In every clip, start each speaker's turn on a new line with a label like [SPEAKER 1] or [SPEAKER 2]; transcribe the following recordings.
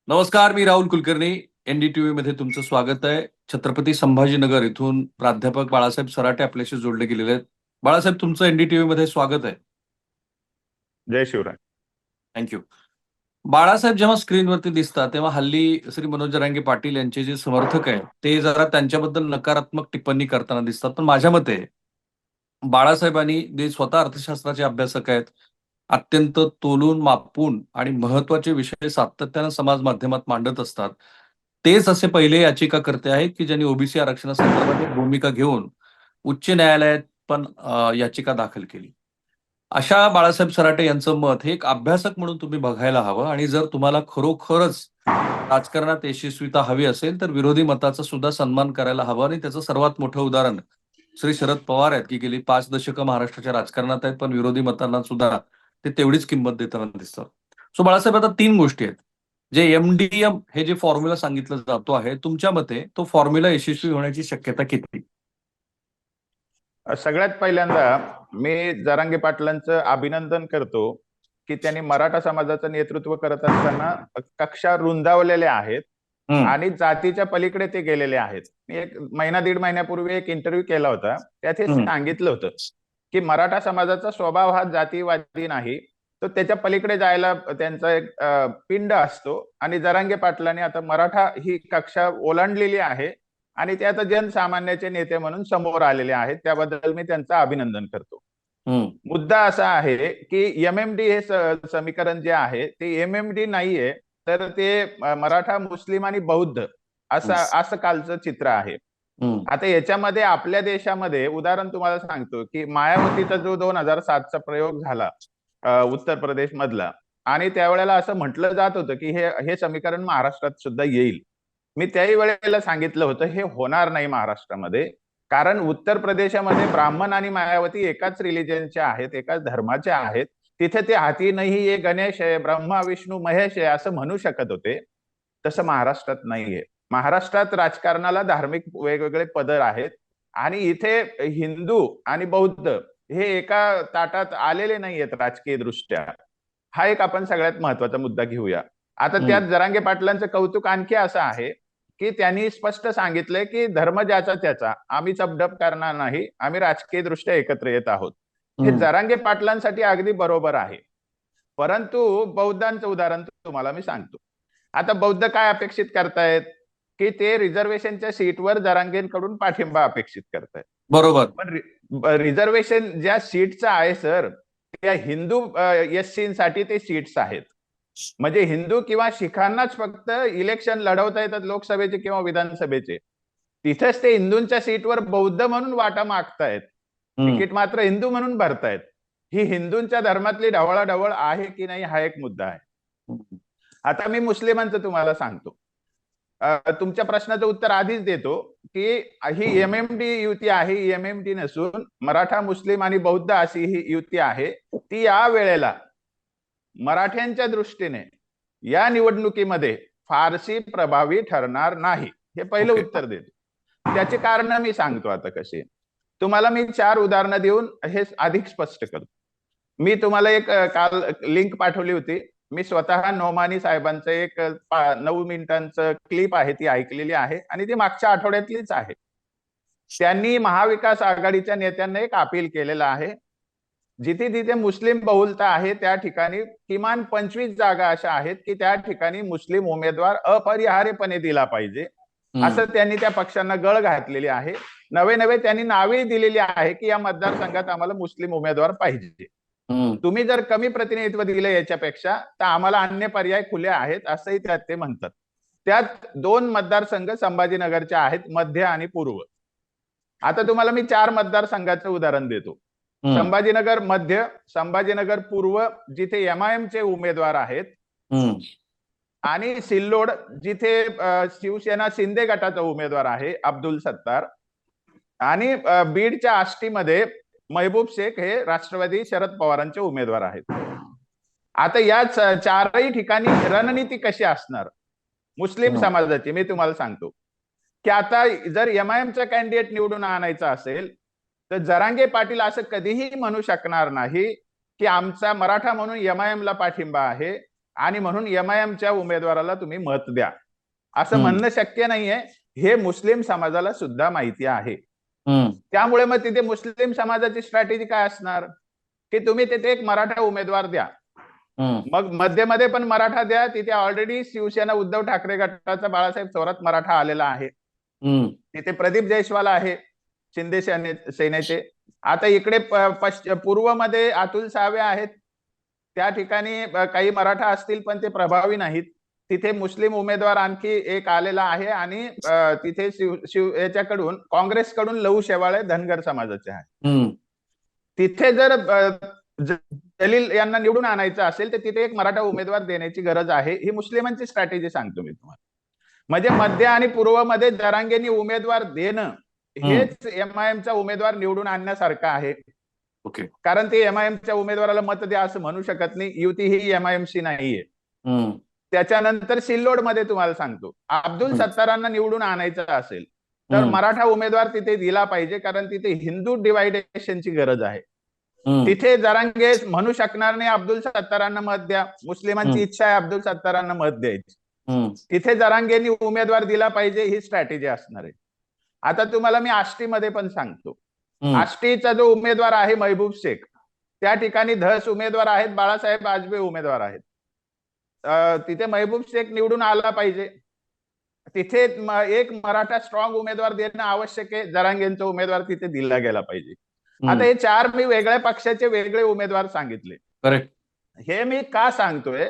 [SPEAKER 1] नमस्कार, मी राहुल कुलकर्णी. एनडीटीव्ही मध्ये तुमचं स्वागत आहे. छत्रपती संभाजीनगर इथून प्राध्यापक बाळासाहेब सराटे आपल्याशी जोडले गेलेले आहेत. बाळासाहेब, तुमचं एनडीटीव्ही मध्ये स्वागत आहे.
[SPEAKER 2] जय शिवराय.
[SPEAKER 1] थँक्यू. बाळासाहेब जेव्हा स्क्रीनवरती दिसतात तेव्हा हल्ली श्री मनोज जरांगे पाटील यांचे जे समर्थक आहेत ते जरा त्यांच्याबद्दल नकारात्मक टिप्पणी करताना दिसतात. पण माझ्या मते बाळासाहेबांनी जे स्वतः अर्थशास्त्राचे अभ्यासक आहेत, अत्यंत तोलून मापून आणि महत्वाचे विषय सातत्यानं समाज माध्यमात मांडत असतात. तेच असे पहिले याचिकाकर्ते आहेत की ज्यांनी ओबीसी आरक्षणासंदर्भात एक भूमिका घेऊन उच्च न्यायालयात पण याचिका दाखल केली. अशा बाळासाहेब सराटे यांचं मत हे एक अभ्यासक म्हणून तुम्ही बघायला हवं आणि जर तुम्हाला खरोखरच राजकारणात यशस्वीता हवी असेल तर विरोधी मताचा सुद्धा सन्मान करायला हवा. आणि त्याचं सर्वात मोठं उदाहरण श्री शरद पवार आहेत की गेली 5 दशकं महाराष्ट्राच्या राजकारणात आहेत, पण विरोधी मतांना सुद्धा ते तेवढीच किंमत देताना दिसतात. सो बाळासाहेब, आता 3 गोष्टी आहेत. जे एमडीएम हे जे फॉर्म्युला सांगितलं जातो आहे, तुमच्या मते तो फॉर्म्युला यशस्वी होण्याची शक्यता किती?
[SPEAKER 2] सगळ्यात पहिल्यांदा मी जरांगे पाटलांचं अभिनंदन करतो की त्यांनी मराठा समाजाचं नेतृत्व करत असताना कक्षा रुंदावलेल्या आहेत आणि जातीच्या पलीकडे ते गेलेले आहेत. मी एक महिना दीड महिन्यापूर्वी एक इंटरव्ह्यू केला होता, त्यात हे सांगितलं होतं की मराठा समाजाचा स्वभाव हा जातीवादी नाही, तो त्याच्या पलीकडे जायला त्यांचा एक पिंड असतो. आणि जरांगे पाटलांनी आता मराठा ही कक्षा ओलांडलेली आहे आणि ते आता जनसामान्याचे नेते म्हणून समोर आलेले आहेत. त्याबद्दल मी त्यांचं अभिनंदन करतो. मुद्दा असा आहे की एमएमडी हे समीकरण जे आहे ते एमएमडी नाहीये, तर ते मराठा, मुस्लिम आणि बौद्ध असं कालचं चित्र आहे. आता याच्यामध्ये आपल्या देशामध्ये उदाहरण तुम्हाला सांगतो की मायावतीचा जो 2007चा प्रयोग झाला उत्तर प्रदेश मधला, आणि त्यावेळेला असं म्हटलं जात होतं की हे समीकरण महाराष्ट्रात सुद्धा येईल. मी त्याही वेळेला सांगितलं होतं हे होणार नाही महाराष्ट्रामध्ये, कारण उत्तर प्रदेशामध्ये ब्राह्मण आणि मायावती एकाच रिलिजनचे आहेत, एकाच धर्माचे आहेत. तिथे ते हाती नाही, हे गणेश आहे, ब्रह्मा विष्णू महेश आहे असं म्हणू शकत होते. तसं महाराष्ट्रात नाहीये. महाराष्ट्रात राजकारणाला धार्मिक वेगवेगळे पदर आहेत आणि इथे हिंदू आणि बौद्ध हे एका ताटात आलेले नाहीयेत राजकीय दृष्ट्या. हा एक आपण सगळ्यात महत्वाचा मुद्दा घेऊया. आता त्यात जरांगे पाटलांचं कौतुक आणखी असं आहे की त्यांनी स्पष्ट सांगितलंय की धर्म ज्याचा त्याचा, आम्ही चपडप करणार नाही, आम्ही राजकीय दृष्ट्या एकत्र येत आहोत. हे जरांगे पाटलांसाठी अगदी बरोबर आहे. परंतु बौद्धांचं उदाहरण तुम्हाला मी सांगतो. आता बौद्ध काय अपेक्षित करतायत की ते रिझर्वेशनच्या सीटवर जरांगेंकडून पाठिंबा अपेक्षित करतायत.
[SPEAKER 1] बरोबर.
[SPEAKER 2] पण रिझर्वेशन ज्या सीटचं आहे सर, त्या हिंदू एससीसाठी ते सीट्स आहेत. म्हणजे हिंदू किंवा शिखांनाच फक्त इलेक्शन लढवता येतात, लोकसभेचे किंवा विधानसभेचे. तिथेच ते हिंदूंच्या सीटवर बौद्ध म्हणून वाटा मागतायत, तिकीट मात्र हिंदू म्हणून भरतायत. ही हिंदूंच्या धर्मातली ढवळाढवळ आहे की नाही हा एक मुद्दा आहे. आता मी मुस्लिमांचं तुम्हाला सांगतो. तुमच्या प्रश्नाचं उत्तर आधीच देतो की ही एमएमडी युती आहे, एमएमडी नसून मराठा, मुस्लिम आणि बौद्ध अशी ही युती आहे. ती या वेळेला मराठ्यांच्या दृष्टीने या निवडणुकीमध्ये फारशी प्रभावी ठरणार नाही, हे पहिलं उत्तर देतो. त्याची कारण मी सांगतो आता कशी. तुम्हाला मी 4 उदाहरणं देऊन हे अधिक स्पष्ट करतो. मी तुम्हाला एक काल लिंक पाठवली होती. मी स्वतः नोमानी साहेबांचं एक 9 मिनिटांचं क्लिप आहे, ती ऐकलेली आहे आणि ती मागच्या आठवड्यातलीच आहे. त्यांनी महाविकास आघाडीच्या नेत्यांना एक अपील केलेलं आहे, जिथे जिथे मुस्लिम बहुलता आहे त्या ठिकाणी किमान 25 जागा अशा आहेत की त्या ठिकाणी मुस्लिम उमेदवार अपरिहार्यपणे दिला पाहिजे, असं त्यांनी त्या पक्षांना गळ घातलेली आहे. नवे नवे त्यांनी नावे दिलेली आहे की या मतदारसंघात आम्हाला मुस्लिम उमेदवार पाहिजे. तुम्ही जर कमी प्रतिनिधित्व दिलं याच्यापेक्षा तर आम्हाला अन्य पर्याय खुले आहेत, असंही त्यात ते म्हणतात. त्यात 2 मतदारसंघ संभाजीनगरचे आहेत, मध्य आणि पूर्व. आता तुम्हाला मी 4 मतदारसंघाचं उदाहरण देतो. संभाजीनगर मध्य, संभाजीनगर पूर्व जिथे एमआयएम चे उमेदवार आहेत, आणि सिल्लोड जिथे शिवसेना शिंदे गटाचा उमेदवार आहे अब्दुल सत्तार, आणि बीडच्या आष्टीमध्ये महबूब शेख हे राष्ट्रवादी शरद पवारांचे उमेदवार आहेत. आता या 4ही ठिकाणी रणनीती कशी असणार मुस्लिम समाजाची मी तुम्हाला सांगतो की आता जर एमआयएमचा कॅन्डिडेट निवडून आणायचा असेल तर जरांगे पाटील असं कधीही म्हणू शकणार नाही की आमचा मराठा म्हणून एमआयएमला पाठिंबा आहे आणि म्हणून एमआयएमच्या उमेदवाराला तुम्ही मत द्या, असं
[SPEAKER 1] हम्म.
[SPEAKER 2] म्हणणं शक्य नाहीये. हे मुस्लिम समाजाला सुद्धा माहिती आहे.
[SPEAKER 1] हम्म.
[SPEAKER 2] त्यामुळे मग तिथे मुस्लिम समाजाची स्ट्रॅटेजी काय असणार, की तुम्ही तिथे एक मराठा उमेदवार द्या,
[SPEAKER 1] हम्म.
[SPEAKER 2] मग मध्ये पण मराठा द्या. तिथे ऑलरेडी शिवसेना उद्धव ठाकरे गटाचा बाळासाहेब थोरात मराठा आलेला आहे.
[SPEAKER 1] हम्म.
[SPEAKER 2] तिथे प्रदीप जयस्वाल आहे शिंदे सेनेचे. आता इकडे पूर्वमध्ये अतुल सावे आहेत. त्या ठिकाणी काही मराठा असतील पण ते प्रभावी नाहीत. तिथे मुस्लिम उमेदवार आणखी एक आलेला आहे आणि तिथे याच्याकडून काँग्रेसकडून लहू शेवाळे धनगर समाजाचे आहे.
[SPEAKER 1] हम्म.
[SPEAKER 2] तिथे जर जलील यांना निवडून आणायचं असेल तर तिथे एक मराठा उमेदवार देण्याची गरज आहे. ही मुस्लिमांची स्ट्रॅटेजी सांगतो मी तुम्हाला. म्हणजे मध्य आणि पूर्वमध्ये जरांगेंनी उमेदवार देणं हेच एमआयएमचा उमेदवार निवडून आणण्यासारखं आहे.
[SPEAKER 1] ओके.
[SPEAKER 2] कारण ते एमआयएमच्या उमेदवाराला मत द्या असं म्हणू शकत नाही. युती ही एमआयएमशी नाहीये. त्याच्यानंतर सिल्लोडमध्ये तुम्हाला सांगतो, अब्दुल सत्तारांना निवडून आणायचं असेल तर मराठा उमेदवार तिथे दिला पाहिजे, कारण तिथे हिंदू डिवायडेशनची गरज आहे. तिथे जरांगे म्हणू शकणार नाही अब्दुल सत्तारांना मत द्या. मुस्लिमांची इच्छा आहे अब्दुल सत्तारांना मत द्यायची. तिथे जरांगेंनी उमेदवार दिला पाहिजे, ही स्ट्रॅटेजी असणार आहे. आता तुम्हाला मी आष्टीमध्ये पण सांगतो. आष्टीचा जो उमेदवार आहे महबूब शेख, त्या ठिकाणी धस उमेदवार आहेत, बाळासाहेब आजबे उमेदवार आहेत. तिथे महबूब शेख निवडून आला पाहिजे. तिथे एक मराठा स्ट्रॉंग उमेदवार देणं आवश्यक आहे. जरांगेंचा उमेदवार तिथे दिला गेला पाहिजे. आता हे 4 मी वेगळ्या पक्षाचे वेगळे उमेदवार सांगितले.
[SPEAKER 1] करेक्ट.
[SPEAKER 2] हे मी का सांगतोय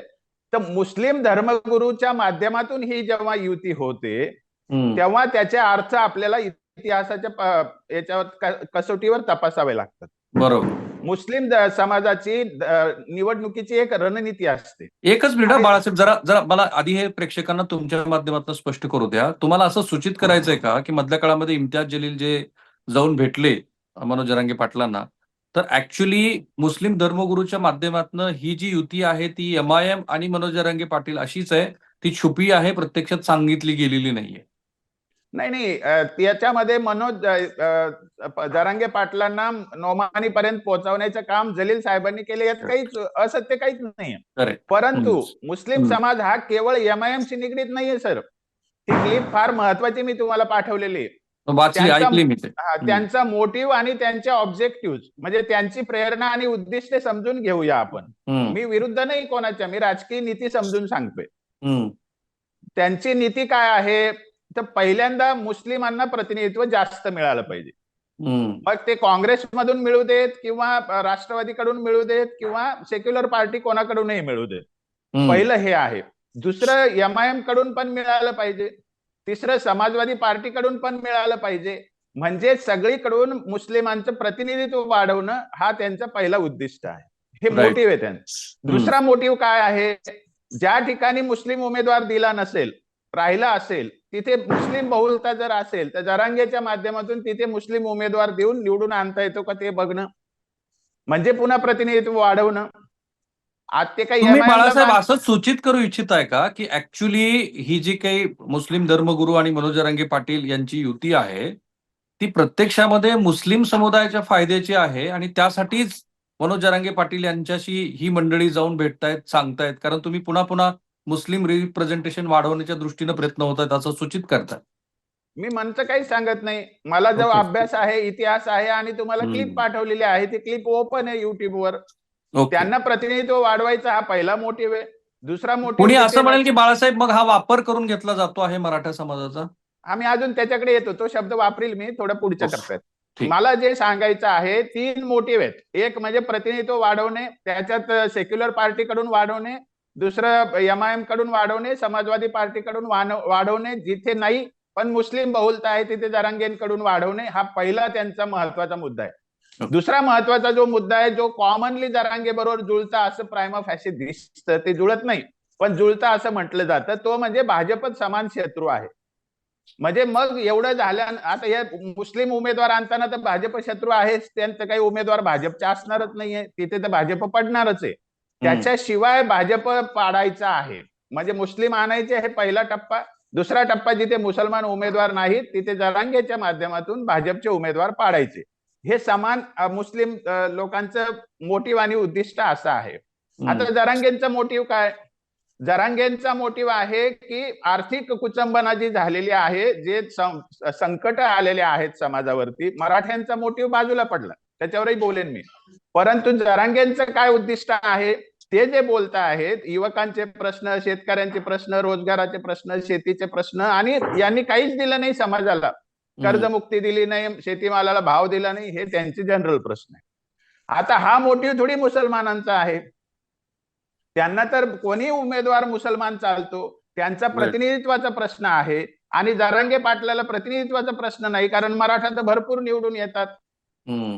[SPEAKER 2] तर मुस्लिम धर्मगुरूच्या माध्यमातून ही जेव्हा युती होते तेव्हा त्याचे अर्थ आपल्याला इतिहासाच्या याच्यावर कसोटीवर तपासावे लागतात.
[SPEAKER 1] बरोबर.
[SPEAKER 2] मुस्लिम समाजाची निवडणुकीची एक रणनीती असते.
[SPEAKER 1] एकच मिनिट बाळासाहेब, जरा मला आधी हे प्रेक्षकांना तुमच्या माध्यमातून स्पष्ट करू द्या. तुम्हाला असं सूचित करायचंय का की मधल्या काळामध्ये इम्तियाज जलील जे जाऊन भेटले मनोज जरांगे पाटलांना, तर ऍक्च्युली मुस्लिम धर्मगुरूच्या माध्यमातून ही जी युती आहे ती एमआयएम आणि मनोज जरांगे पाटील अशीच आहे, ती छुपी आहे, प्रत्यक्षात सांगितली गेलेली नाहीये?
[SPEAKER 2] नाही, त्याच्यामध्ये मनोज जरांगे पाटलांना नोमानीपर्यंत पोहोचवण्याचं काम जलील साहेबांनी केले. यात काहीच असत्य काहीच नाहीये. परंतु मुस्लिम समाज हा केवळ एमआयएमशी निगडीत नाहीये सर. ही क्लिप फार महत्वाची मी तुम्हाला पाठवलेली आहे. त्यांचा मोटिव्ह आणि त्यांचे ऑब्जेक्टिव्ह, म्हणजे त्यांची प्रेरणा आणि उद्दिष्टे समजून घेऊया आपण. मी विरुद्ध नाही कोणाच्या, मी राजकीय नीती समजून सांगतोय. त्यांची नीती काय आहे तर पहिल्यांदा मुस्लिमांना प्रतिनिधित्व जास्त मिळालं पाहिजे. मग ते काँग्रेसमधून मिळू देत किंवा राष्ट्रवादीकडून मिळू देत किंवा सेक्युलर पार्टी कोणाकडूनही मिळू देत. पहिलं हे आहे. दुसरं एमआयएम कडून पण मिळालं पाहिजे. तिसरं समाजवादी पार्टीकडून पण मिळालं पाहिजे. म्हणजे सगळीकडून मुस्लिमांचं प्रतिनिधित्व वाढवणं हा त्यांचा पहिला उद्दिष्ट आहे. हे मोटिव्ह आहे त्यांचं. दुसरा मोटिव्ह काय आहे, ज्या ठिकाणी मुस्लिम उमेदवार दिला नसेल, राहिला असेल, तिथे मुस्लिम बहुलता जर असेल तर जरांगेच्या माध्यमातून तिथे मुस्लिम उमेदवार देऊन निवडून आणता येतो का ते बघणं, म्हणजे पुन्हा प्रतिनिधित्व वाढवणं. आज ते काही
[SPEAKER 1] तुम्ही बाळासाहेब असं सूचित करू इच्छिताय का की ऍक्च्युली ही जी काही मुस्लिम धर्मगुरू आणि मनोज जरांगे पाटील यांची युती आहे ती प्रत्यक्षामध्ये मुस्लिम समुदायाच्या फायद्याची आहे आणि त्यासाठीच मनोज जरांगे पाटील यांच्याशी ही मंडळी जाऊन भेटतायत, सांगतायत, कारण तुम्ही पुन्हा पुन्हा मुस्लिम रिप्रेझेंटेशन वाढवण्याच्या दृष्टीने प्रयत्न होत आहेत असं सूचित करतात?
[SPEAKER 2] मी म्हणतं काही सांगत नाही. मला जो अभ्यास आहे, इतिहास आहे आणि तुम्हाला क्लिप पाठवलेली आहे, ती क्लिप ओपन आहे युट्यूबवर. त्यांना प्रतिनिधित्व वाढवायचा हा पहिला मोटिव्ह आहे. दुसरा मोटिव्ह,
[SPEAKER 1] कोणी असं म्हणेल की बाळासाहेब मग हा वापर करून घेतला जातो आहे मराठा समाजाचा?
[SPEAKER 2] आम्ही अजून त्याच्याकडे येतो. तो शब्द वापरील मी थोडं पुढच्या टप्प्यात. मला जे सांगायचं आहे 3 मोटिव्ह आहेत. एक म्हणजे प्रतिनिधित्व वाढवणे, त्याच्यात सेक्युलर पार्टीकडून वाढवणे, दुसरं एमआयएम कडून वाढवणे, समाजवादी पार्टीकडून वाढवणे, जिथे नाही पण मुस्लिम बहुलता आहे तिथे जरांगेंकडून वाढवणे, हा पहिला त्यांचा महत्वाचा मुद्दा आहे. दुसरा महत्वाचा जो मुद्दा आहे, जो कॉमनली जरांगे बरोबर जुळता असं प्रायमा फॅसी दिसतं, ते जुळत नाही पण जुळता असं म्हटलं जातं, तो म्हणजे भाजपच समान शत्रू आहे. म्हणजे मग एवढं झालं, आता या मुस्लिम उमेदवार आणताना तर भाजप शत्रू आहेच, त्यांचं काही उमेदवार भाजपचे असणारच नाहीये, तिथे तर भाजप पडणारच आहे. त्याच्याशिवाय भाजप पाडायचा आहे, म्हणजे मुस्लिम आणायचे, हे पहिला टप्पा. दुसरा टप्पा, जिथे मुसलमान उमेदवार नाहीत तिथे जरांगेच्या माध्यमातून भाजपचे उमेदवार पाडायचे. हे समान मुस्लिम लोकांचं मोटिव्ह आणि उद्दिष्ट असं आहे. आता जरांगेंचं मोटिव्ह काय, जरांगेंचा मोटिव्ह आहे की आर्थिक कुचंबना जी झालेली आहे, जे संकट आलेले आहेत समाजावरती, मराठ्यांचा मोटिव्ह बाजूला पडला, त्याच्यावरही बोलेन मी. परंतु जरांगेंचं काय उद्दिष्ट आहे, ते जे बोलत आहेत, युवकांचे प्रश्न, शेतकऱ्यांचे प्रश्न, रोजगाराचे प्रश्न, शेतीचे प्रश्न, आणि यांनी काहीच दिलं नाही समाजाला. कर्जमुक्ती दिली नाही, शेतीमालाला भाव दिला नाही, हे त्यांचे जनरल प्रश्न आहे. आता हा मोटिव्ह थोडी मुसलमानांचा आहे. त्यांना तर कोणी उमेदवार मुसलमान चालतो, त्यांचा प्रतिनिधित्वाचा प्रश्न आहे. आणि जरांगे पाटलाला प्रतिनिधित्वाचा प्रश्न नाही, कारण मराठा तर भरपूर निवडून येतात.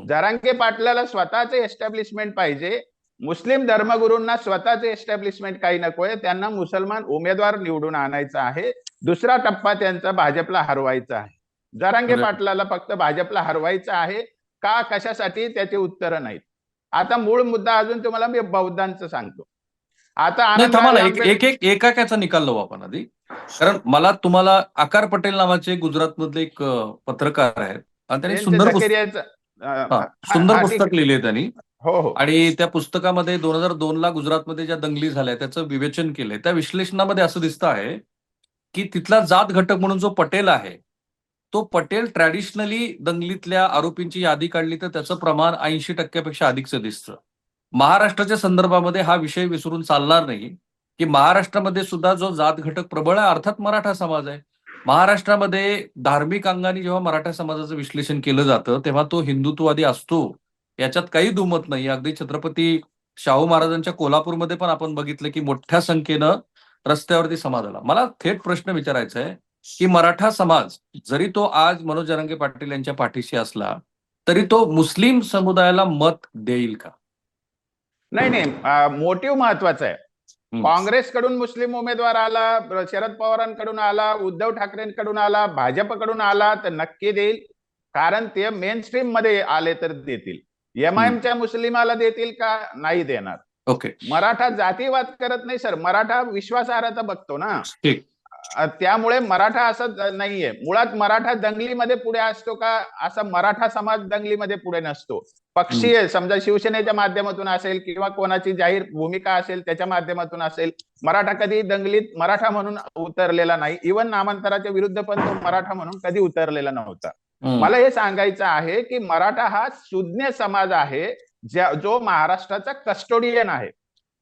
[SPEAKER 2] जरांगे पाटलाला स्वतःचे एस्टॅब्लिशमेंट पाहिजे. मुस्लिम धर्मगुरूंना स्वतःचे एस्टॅब्लिशमेंट काही नकोय, त्यांना मुसलमान उमेदवार निवडून आणायचा आहे. दुसरा टप्पा त्यांचा भाजपला हरवायचा आहे. जरांगे पाटलाला फक्त भाजपला हरवायचं आहे. का, कशासाठी, त्याचे उत्तर नाहीत. आता मूळ मुद्दा अजून तुम्हाला मी बौद्धांचं सांगतो. आता
[SPEAKER 1] एकाचा निकाल लावू आपण आधी, कारण मला तुम्हाला आकार पटेल नावाचे गुजरात मधले एक पत्रकार आहेत आणि त्यांनी सुंदर पुस्तक लिहिले त्यांनी.
[SPEAKER 2] हो.
[SPEAKER 1] आणि त्या पुस्तकामध्ये 2002ला गुजरातमध्ये ज्या दंगली झाल्या त्याचं विवेचन केलंय. त्या विश्लेषणामध्ये असं दिसतं आहे की तिथला जात घटक म्हणून जो पटेल आहे, तो पटेल ट्रॅडिशनली दंगलीतल्या आरोपींची यादी काढली तर त्याचं प्रमाण 80% अधिकचं दिसतं. महाराष्ट्राच्या संदर्भामध्ये हा विषय विसरून चालणार नाही की महाराष्ट्रामध्ये सुद्धा जो जात घटक प्रबळ आहे, अर्थात मराठा समाज आहे. महाराष्ट्रामध्ये धार्मिक अंगाने जेव्हा मराठा समाजाचं विश्लेषण केलं जातं तेव्हा तो हिंदुत्ववादी असतो, याच्यात काही दुमत नाही. अगदी छत्रपती शाहू महाराजांच्या कोल्हापूरमध्ये पण आपण बघितलं की मोठ्या संख्येनं रस्त्यावरती समाज आला. मला थेट प्रश्न विचारायचा आहे की मराठा समाज जरी तो आज मनोज जरांगे पाटील यांच्या पाठीशी असला तरी तो मुस्लिम समुदायाला मत देईल का?
[SPEAKER 2] नाही, मोटिव्ह महत्वाचा आहे. काँग्रेसकडून मुस्लिम उमेदवार आला, शरद पवारांकडून आला, उद्धव ठाकरेंकडून आला, भाजपकडून आला तर नक्की देईल. कारण ते मेन स्ट्रीम मध्ये आले तर देतील. एमआयएमच्या मुस्लिमाला देतील का? नाही देणार.
[SPEAKER 1] ओके.
[SPEAKER 2] मराठा जातीवाद करत नाही सर, मराठा विश्वासार्हता बघतो ना. त्यामुळे मराठा असं नाहीये. मुळात मराठा दंगलीमध्ये पुढे असतो का? असा मराठा समाज दंगलीमध्ये पुढे नसतो. पक्षीय, समजा शिवसेनेच्या माध्यमातून असेल किंवा कोणाची जाहीर भूमिका असेल त्याच्या माध्यमातून असेल, मराठा कधी दंगलीत मराठा म्हणून उतरलेला नाही. इव्हन नामांतराच्या विरुद्ध पण तो मराठा म्हणून कधी उतरलेला नव्हता. मला हे सांगायचं आहे की मराठा हा सुज्ञ समाज आहे, जो महाराष्ट्राचा कस्टोडियन आहे.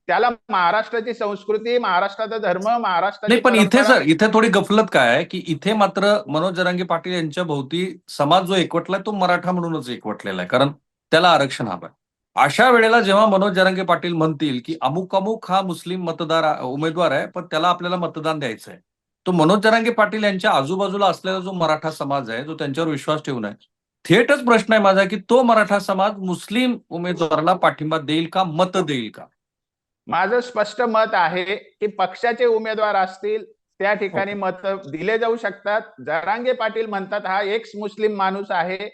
[SPEAKER 2] त्याला महाराष्ट्राची संस्कृती, महाराष्ट्राचा धर्म, महाराष्ट्राची
[SPEAKER 1] पण इथे थोडी गफलत काय आहे की इथे मात्र मनोज जरांगे पाटील यांच्या भोवती समाज जो एकवटलाय तो मराठा म्हणूनच एकवटलेला आहे, कारण त्याला आरक्षण हवं आहे. अशा वेळेला जेव्हा मनोज जरांगे पाटील म्हणतील की अमुक अमुक हा मुस्लिम उमेदवार आहे पण त्याला आपल्याला मतदान द्यायचं आहे, तो मनोज जरांगे पाटील यांच्या आजूबाजूला असलेला जो मराठा समाज आहे जो त्यांच्यावर विश्वास ठेवून आहे, थेटच प्रश्न आहे माझा की तो मराठा समाज मुस्लिम उमेदवाराला पाठिंबा देईल का, मत देईल का?
[SPEAKER 2] माझं स्पष्ट मत आहे की पक्षाचे उमेदवार असतील त्या ठिकाणी मत दिले जाऊ शकतात. जरांगे पाटील म्हणतात हा एक्स मुस्लिम माणूस आहे,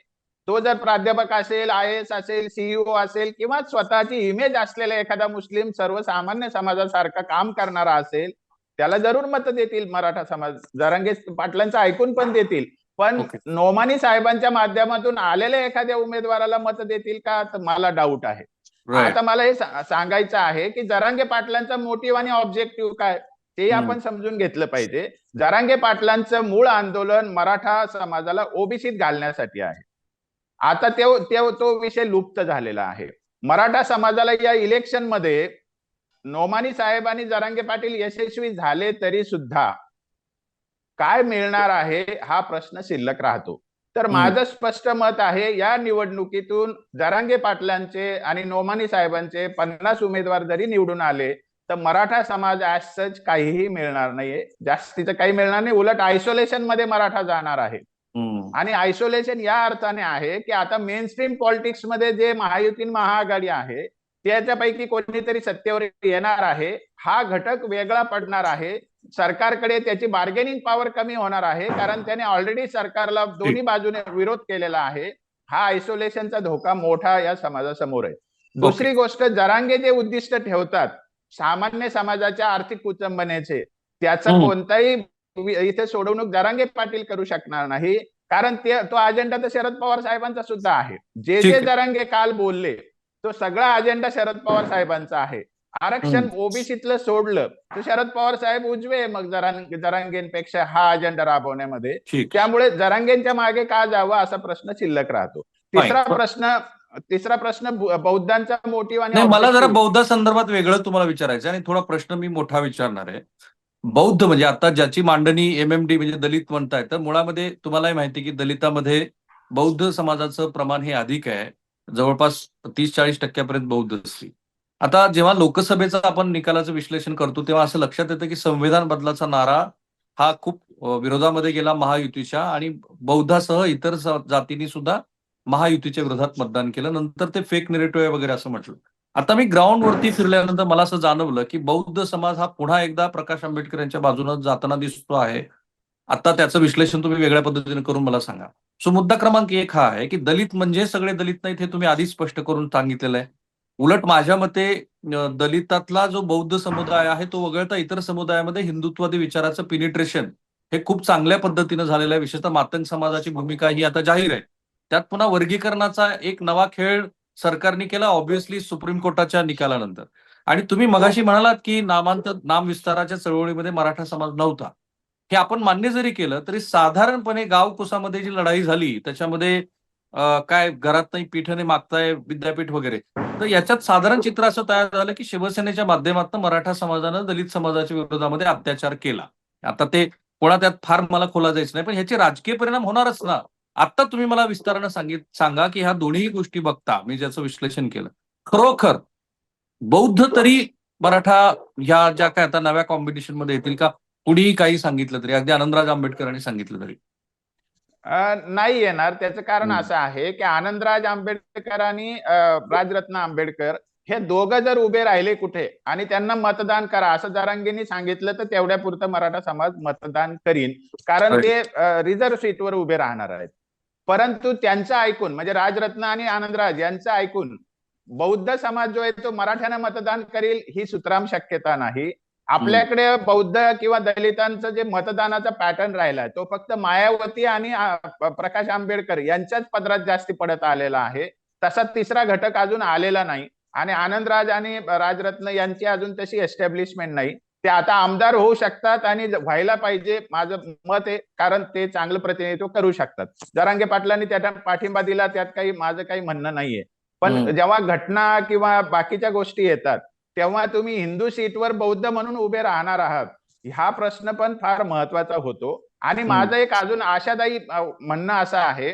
[SPEAKER 2] तो जर प्राध्यापक असेल, IAS असेल, CEO असेल किंवा स्वतःची इमेज असलेला एखादा मुस्लिम सर्वसामान्य समाजासारखा काम करणारा असेल, त्याला जरूर मत देतील मराठा समाज. जरांगे पाटलांचं ऐकून पण देतील. पण नोमानी साहेबांच्या माध्यमातून आलेल्या एखाद्या उमेदवाराला मत देतील का, तर मला डाऊट आहे. आता मला हे सांगायचं आहे की जरांगे पाटलांचा मोटिव्ह आणि ऑब्जेक्टिव्ह काय ते आपण समजून घेतलं पाहिजे. जरांगे पाटलांचं मूळ आंदोलन मराठा समाजाला ओबीसीत घालण्यासाठी आहे. आता तो विषय लुप्त झालेला आहे. मराठा समाजाला या इलेक्शन मध्ये नोमानी साहेब आणि जरांगे पाटील यशस्वी झाले तरी सुद्धा काय मिळणार आहे हा प्रश्न शिल्लक राहतो. तर माझं स्पष्ट मत आहे, या निवडणुकीतून जरांगे पाटलांचे आणि नोमानी साहेबांचे 50 उमेदवार जरी निवडून आले तर मराठा समाज ऍज सच काहीही मिळणार नाहीये, जास्तीचं काही मिळणार नाही. उलट आयसोलेशन मध्ये मराठा जाणार आहे. आणि आयसोलेशन या अर्थाने आहे की आता मेन स्ट्रीम पॉलिटिक्स मध्ये जे महायुती महाआघाडी आहे त्याच्यापैकी कोणीतरी सत्तेवर येणार आहे. हा घटक वेगळा पडणार आहे. सरकारकडे त्याची बार्गेनिंग पॉवर कमी होणार आहे, कारण त्याने ऑलरेडी सरकारला दोन्ही बाजूने विरोध केलेला आहे. हा आयसोलेशनचा धोका मोठा या समाजासमोर आहे. दुसरी गोष्ट, जरांगे जे उद्दिष्ट ठेवतात सामान्य समाजाच्या आर्थिक कुचंबनेचे, त्याचा कोणताही इथे सोडवणूक जरांगे पाटील करू शकणार नाही. कारण तो अजेंडा तर शरद पवार साहेबांचा सुद्धा आहे. जे जरांगे काल बोलले तो सगळा अजेंडा शरद पवार साहेबांचा आहे. आरक्षण ओबीसीतलं सोडलं तर शरद पवार साहेब उजवे मग जरांगेंपेक्षा हा अजेंडा राबवण्यामध्ये.
[SPEAKER 1] ठीक.
[SPEAKER 2] त्यामुळे जरांगेंच्या मागे का जावं असा प्रश्न शिल्लक राहतो. तिसरा प्रश्न बौद्धांचा मोटिव्ह आणि
[SPEAKER 1] नाही, मला जरा
[SPEAKER 2] ऑब्जेक्टिव्ह.
[SPEAKER 1] बौद्ध संदर्भात वेगळं तुम्हाला विचारायचं आहे आणि थोडा प्रश्न मी मोठा विचारणार आहे. बौद्ध म्हणजे आता ज्याची मांडणी एमएमडी म्हणजे दलित म्हणताय, तर मुळामध्ये तुम्हालाही माहिती आहे की दलितामध्ये बौद्ध समाजाचं प्रमाण हे अधिक आहे. जवळपास 30-40% बौद्ध असतील. आता जेव्हा लोकसभेचा आपण निकालाचं विश्लेषण करतो तेव्हा असं लक्षात येतं की संविधान बदलाचा नारा हा खूप विरोधामध्ये गेला महायुतीच्या, आणि बौद्धासह इतर जातींनी सुद्धा महायुतीच्या विरोधात मतदान केलं. नंतर ते फेक नेरेटिव्ह आहे वगैरे असं म्हटलं. आता मी ग्राउंडवरती फिरल्यानंतर मला असं जाणवलं की बौद्ध समाज हा पुन्हा एकदा प्रकाश आंबेडकर यांच्या बाजूने जाताना दिसतो आहे. आता त्याचं विश्लेषण तुम्ही वेगळ्या पद्धतीने करून मला सांगा. सो मुद्दा क्रमांक 1 हा आहे की दलित म्हणजे सगळे दलित नाहीत हे तुम्ही आधीच स्पष्ट करून सांगितलेलं आहे. उलट माझ्या मते दलितातला जो बौद्ध समुदाय आहे तो वगळता इतर समुदायामध्ये हिंदुत्ववादी विचाराचं पिनिट्रेशन हे खूप चांगल्या पद्धतीनं झालेलं आहे. विशेषतः मातंग समाजाची भूमिका ही आता जाहीर आहे. त्यात पुन्हा वर्गीकरणाचा एक नवा खेळ सरकारने केला, ऑब्व्हियसली सुप्रीम कोर्टाच्या निकालानंतर. आणि तुम्ही मगाशी म्हणालात की नाम विस्ताराच्या चळवळीमध्ये मराठा समाज नव्हता. हे आपण मान्य जरी केलं तरी साधारणपणे गावकुसामध्ये जी लढाई झाली त्याच्यामध्ये काय घरात नाही पीठ नाही मागताय विद्यापीठ वगैरे, तर याच्यात साधारण चित्र असं तयार झालं की शिवसेनेच्या माध्यमातून मराठा समाजानं दलित समाजाच्या विरोधामध्ये अत्याचार केला. आता ते कोणा त्यात फार मला खोला जायचं नाही, पण ह्याचे राजकीय परिणाम होणारच ना. आता तुम्ही मला विस्तारानं सांगा की ह्या दोन्ही गोष्टी बघता मी ज्याचं विश्लेषण केलं, खरोखर बौद्ध तरी मराठा ह्या ज्या काय आता नव्या कॉम्बिनेशन मध्ये येतील का? कुणीही काही सांगितलं तरी, अगदी आनंदराज आंबेडकरांनी सांगितलं तरी.
[SPEAKER 2] नाही येणार. त्याचं कारण असं आहे की आनंदराज आंबेडकर आणि राजरत्न आंबेडकर हे दोघं जर उभे राहिले कुठे आणि त्यांना मतदान करा असं जरांगेंनी सांगितलं तर तेवढ्या पुरतं मराठा समाज मतदान करीन, कारण ते रिझर्व्ह सीटवर उभे राहणार आहेत. परंतु त्यांचं ऐकून म्हणजे राजरत्न आणि आनंदराज यांचं ऐकून बौद्ध समाज जो आहे तो मराठ्यानं मतदान करील ही सुतराम शक्यता नाही. आपल्याकडे बौद्ध किंवा दलितांचं जे मतदानाचा पॅटर्न राहिलाय तो फक्त मायावती आणि प्रकाश आंबेडकर यांच्याच पदरात जास्ती पडत आलेला आहे. तसा तिसरा घटक अजून आलेला नाही आणि आनंदराज आणि राजरत्न यांची अजून तशी एस्टॅब्लिशमेंट नाही. ते आता आमदार होऊ शकतात आणि व्हायला पाहिजे माझं मत आहे, कारण ते चांगलं प्रतिनिधित्व करू शकतात. जरांगे पाटलांनी त्याला पाठिंबा दिला त्यात काही माझं काही म्हणणं नाहीये. पण जेव्हा घटना किंवा बाकीच्या गोष्टी येतात तेव्हा तुम्ही हिंदू सीटवर बौद्ध म्हणून उभे राहणार आहात हा प्रश्न पण फार महत्वाचा होतो. आणि माझं एक अजून आशादायी म्हणणं असं आहे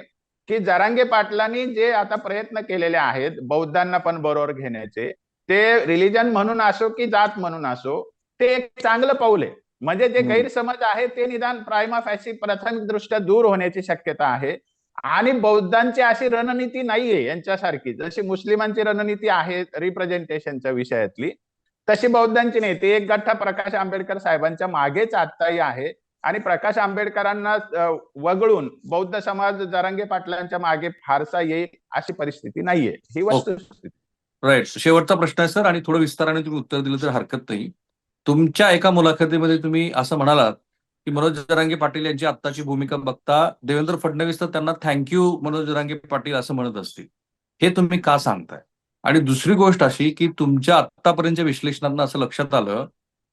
[SPEAKER 2] की जरांगे पाटलांनी जे आता प्रयत्न केलेले आहेत बौद्धांना पण बरोबर घेण्याचे, ते रिलिजन म्हणून असो की जात म्हणून असो, ते एक चांगलं पाऊल आहे. म्हणजे जे गैरसमज आहे ते निदान प्रायमा फॅसी प्राथमिक दृष्ट्या दूर होण्याची शक्यता आहे. आणि बौद्धांची अशी रणनीती नाहीये यांच्यासारखी, जशी मुस्लिमांची रणनीती आहे रिप्रेझेंटेशनच्या विषयातली, तशी बौद्धांची नाही. ते एक गठ्ठा प्रकाश आंबेडकर साहेबांच्या मागेच आत्ताही आहे आणि प्रकाश आंबेडकरांना वगळून बौद्ध समाज जरांगे पाटलांच्या मागे फारसा येईल अशी परिस्थिती नाहीये, ही वस्तुस्थिती.
[SPEAKER 1] राईट. शेवटचा प्रश्न आहे सर, आणि थोडं विस्ताराने तुम्ही उत्तर दिलं तर हरकत नाही. तुमच्या एका मुलाखतीमध्ये तुम्ही असं म्हणालात की मनोज जरांगे पाटील यांची आत्ताची भूमिका बघता देवेंद्र फडणवीस तर त्यांना थँक्यू मनोज जरांगे पाटील असं म्हणत असतील. हे तुम्ही का सांगताय? आणि दुसरी गोष्ट अशी की तुमच्या आत्तापर्यंतच्या विश्लेषणातून असं लक्षात आलं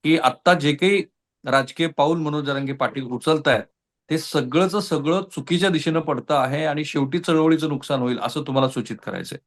[SPEAKER 1] की आत्ता जे काही राजकीय पाऊल मनोज जरांगे पाटील उचलतायत ते सगळंच सगळं चुकीच्या दिशेनं पडतं आहे आणि शेवटी चळवळीचं नुकसान होईल असं तुम्हाला सूचित करायचंय.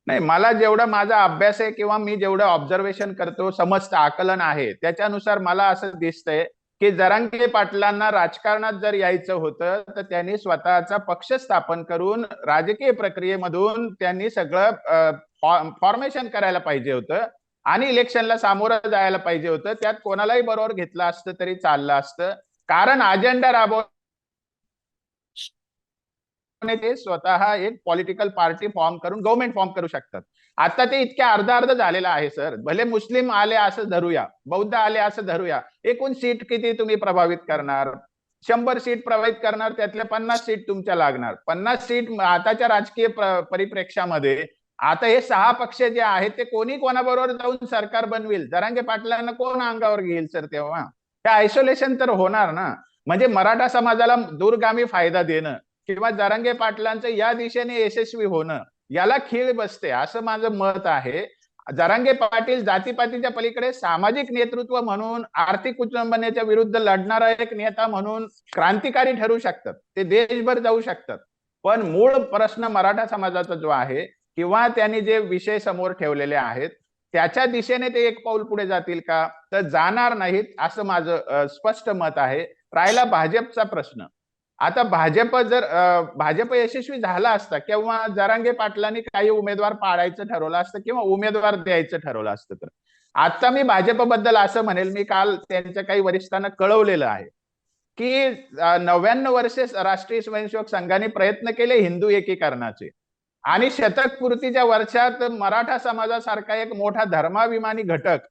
[SPEAKER 2] नाही, मला जेवढा माझा अभ्यास आहे किंवा मी जेवढं ऑब्झर्वेशन करतो, समस्त आकलन आहे त्याच्यानुसार मला असं दिसतंय की जरांगे पाटलांना राजकारणात जर यायचं होतं तर त्यांनी स्वतःचा पक्ष स्थापन करून राजकीय प्रक्रियेमधून त्यांनी सगळं फॉर्मेशन करायला पाहिजे होतं आणि इलेक्शनला सामोरं जायला पाहिजे होतं. त्यात कोणालाही बरोबर घेतलं असतं तरी चाललं असतं, कारण अजेंडा राबव ते स्वतः एक पॉलिटिकल पार्टी फॉर्म करून गव्हर्नमेंट फॉर्म करू शकतात. आता ते इतक्या अर्ध झालेलं आहे सर. भले मुस्लिम आले असं धरूया, बौद्ध आले असं धरूया, एकूण सीट किती तुम्ही प्रभावित करणार? 100 सीट प्रभावित करणार, त्यातल्या 50 सीट तुमच्या लागणार. 50 सीट आताच्या राजकीय परिप्रेक्षामध्ये आता हे 6 पक्ष जे आहेत ते कोणी कोणाबरोबर जाऊन सरकार बनविल, जरांगे पाटलांना कोण अंगावर घेईल सर? तेव्हा हे आयसोलेशन तर होणार ना. म्हणजे मराठा समाजाला दूरगामी फायदा देणं किंवा जरांगे पाटलांचं या दिशेने यशस्वी होणं याला खीळ बसते असं माझं मत आहे. जरांगे पाटील जातीपातीच्या पलीकडे सामाजिक नेतृत्व म्हणून, आर्थिक कुचंबनेच्या विरुद्ध लढणारा एक नेता म्हणून क्रांतिकारी ठरू शकतात, ते देशभर जाऊ शकतात. पण मूळ प्रश्न मराठा समाजाचा जो आहे किंवा त्यांनी जे विषय समोर ठेवलेले आहेत त्याच्या दिशेने ते एक पाऊल पुढे जातील का, तर जाणार नाहीत असं माझं स्पष्ट मत आहे. राहिला भाजपचा प्रश्न. आता भाजप यशस्वी झाला असता किंवा जरांगे पाटलांनी काही उमेदवार पाडायचं ठरवलं असतं किंवा उमेदवार द्यायचं ठरवलं असतं, तर आता मी भाजपबद्दल असं म्हणेल, मी काल त्यांच्या काही वरिष्ठांना कळवलेलं आहे की 99 वर्षे राष्ट्रीय स्वयंसेवक संघाने प्रयत्न केले हिंदू एकीकरणाचे, आणि शतकपूर्तीच्या वर्षात मराठा समाजासारखा एक मोठा धर्माभिमानी घटक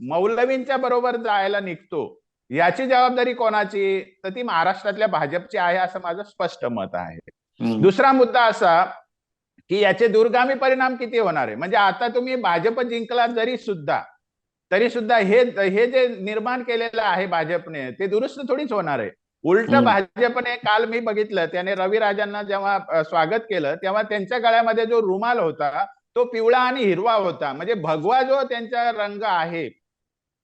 [SPEAKER 2] मौलवींच्या बरोबर जायला निघतो, याची जबाबदारी कोणाची, तर ती महाराष्ट्रातल्या भाजपची आहे असं माझं स्पष्ट मत आहे. दुसरा मुद्दा असा की याचे दूरगामी परिणाम किती होणार आहे. म्हणजे आता तुम्ही भाजप जिंकला तरी सुद्धा हे जे निर्माण केलेलं आहे भाजपने, ते दुरुस्त थोडीच होणार आहे. उलट भाजपने, काल मी बघितलं, त्याने रवी राजांना जेव्हा स्वागत केलं तेव्हा त्यांच्या गळ्यामध्ये जो रुमाल होता तो पिवळा आणि हिरवा होता. म्हणजे भगवा जो त्यांचा रंग आहे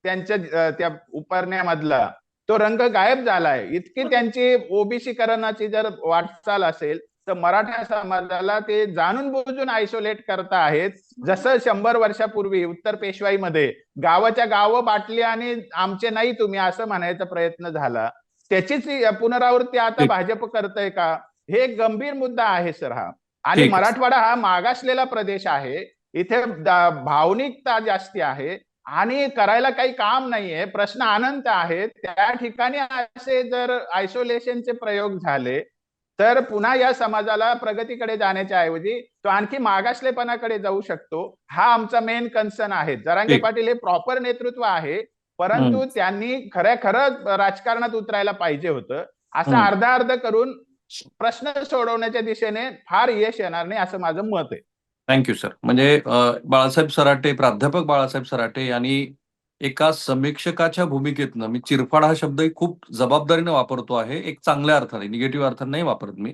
[SPEAKER 2] त्यांच्या त्या उपरण्यामधला, तो रंग गायब झालाय. इतकी त्यांची ओबीसी करणाची जर वाटचाल असेल तर मराठा समाजाला ते जाणून बुजून आयसोलेट करता आहेत. जसं 100 वर्षापूर्वी उत्तर पेशवाईमध्ये गावाच्या गाव बाटली आणि आमचे नाही तुम्ही असं म्हणायचा प्रयत्न झाला, त्याचीच पुनरावृत्ती आता भाजप करतय का, हे एक गंभीर मुद्दा आहे सर हा. आणि मराठवाडा हा मागासलेला प्रदेश आहे, इथे भावनिकता जास्ती आहे आणि करायला काही काम नाहीये, प्रश्न अनंत आहेत. त्या ठिकाणी असे जर आयसोलेशनचे प्रयोग झाले तर पुन्हा या समाजाला प्रगतीकडे जाण्याच्या ऐवजी तो आणखी मागासलेपणाकडे जाऊ शकतो. हा आमचा मेन कन्सर्न आहे. जरांगे पाटील हे प्रॉपर नेतृत्व आहे, परंतु त्यांनी खरं राजकारणात उतरायला पाहिजे होतं. असं अर्धा अर्ध करून प्रश्न सोडवण्याच्या दिशेने फार यश येणार नाही असं माझं मत आहे.
[SPEAKER 1] Thank you sir. म्हणजे बाळासाहेब सराटे, प्राध्यापक बाळासाहेब सराटे यांनी एका समीक्षकाच्या भूमिकेतनं, मी चिरफाड हा शब्दही खूप जबाबदारीने वापरतो आहे, एक चांगल्या अर्थाने, निगेटिव्ह अर्थाने नाही वापरत मी,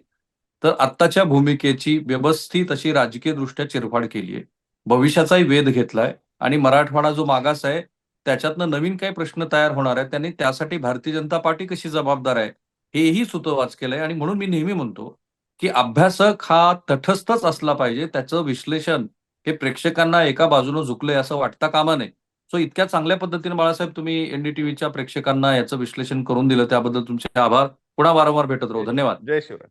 [SPEAKER 1] तर आत्ताच्या भूमिकेची व्यवस्थित अशी राजकीय दृष्ट्या चिरफाड केली आहे, भविष्याचाही वेध घेतलाय आणि मराठवाडा जो मागास आहे त्याच्यातनं नवीन काही प्रश्न तयार होणार आहेत, त्यांनी त्यासाठी भारतीय जनता पार्टी कशी जबाबदार आहे हेही सुतोवाच केलंय. आणि म्हणून मी नेहमी म्हणतो की अभ्यासक हा तटस्थच असला पाहिजे, त्याचं विश्लेषण हे प्रेक्षकांना एका बाजूने झुकलंय असं वाटता कामा नये. सो इतक्या चांगल्या पद्धतीने बाळासाहेब तुम्ही एनडीटीव्हीच्या प्रेक्षकांना याचं विश्लेषण करून दिलं, त्याबद्दल तुमचे आभार. पुन्हा वारंवार भेटत राहू. धन्यवाद.
[SPEAKER 2] जय शिवराय.